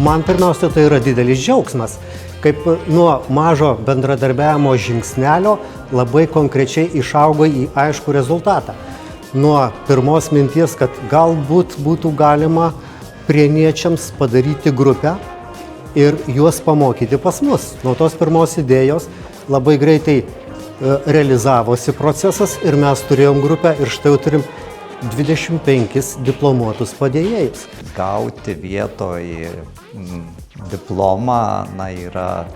Man pirmiausia, tai yra didelis džiaugsmas, kaip nuo mažo bendradarbiavimo žingsnelio labai konkrečiai išaugo į aiškų rezultatą. Nuo pirmos minties, kad galbūt būtų galima prieniečiams padaryti grupę ir juos pamokyti pas mus. Nuo tos pirmos idėjos labai greitai realizavosi procesas ir mes turėjom grupę ir štai jau turim 25 diplomuotus padėjėjus. Gauti vietoj diplomą yra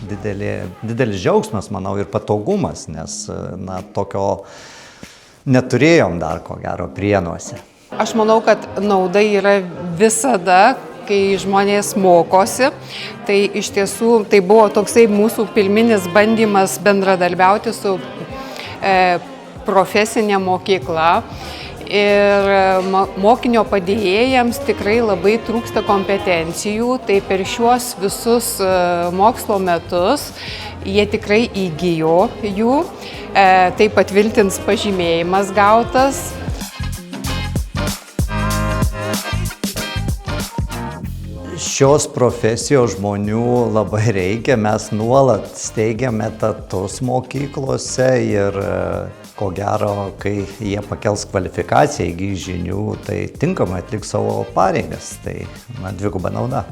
didelis džiaugsmas, manau, ir patogumas, nes tokio neturėjom dar ko gero Prienuose. Aš manau, kad nauda yra visada, kai žmonės mokosi. Tai iš tiesų tai buvo toksai mūsų pirminis bandymas bendradarbiauti su profesinė mokykla. Ir mokinio padėjėjams tikrai labai trūksta kompetencijų, tai per šiuos visus mokslo metus jie tikrai įgijo jų, tai patvirtins pažymėjimas gautas. Šios profesijos žmonių labai reikia, mes nuolat steigiame etatus mokyklose ir ko gero, kai jie pakels kvalifikaciją, įgys žinių, tai tinkamai atliks savo pareigas, tai dviguba nauda.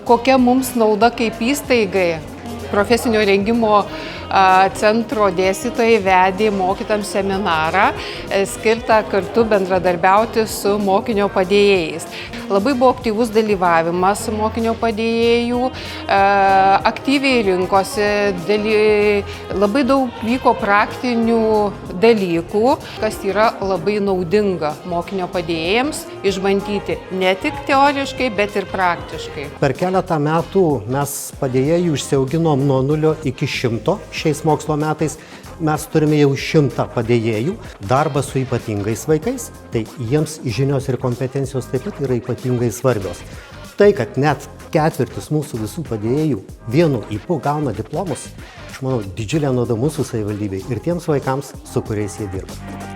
Kokia mums nauda kaip įstaigai? Profesinio rengimo centro dėstytojai vedė mokytams seminarą, skirtą kartu bendradarbiauti su mokinio padėjėjais. Labai buvo aktyvus dalyvavimas mokinio padėjėjų, aktyviai rinkosi, labai daug vyko praktinių dalykų, kas yra labai naudinga mokinio padėjėjams išbandyti ne tik teoriškai, bet ir praktiškai. Per keletą metų mes padėjėjų išsiauginom nuo 0 iki 100 šiais mokslo metais. Mes turime jau 100 padėjėjų, darbas su ypatingais vaikais, tai jiems žinios ir kompetencijos taip pat yra ypatingai svarbios. Tai, kad net ketvirtis mūsų visų padėjėjų vienu ypu gauna diplomus, aš manau, didžiulė nauda mūsų savivaldybei ir tiems vaikams, su kuriais jie dirba.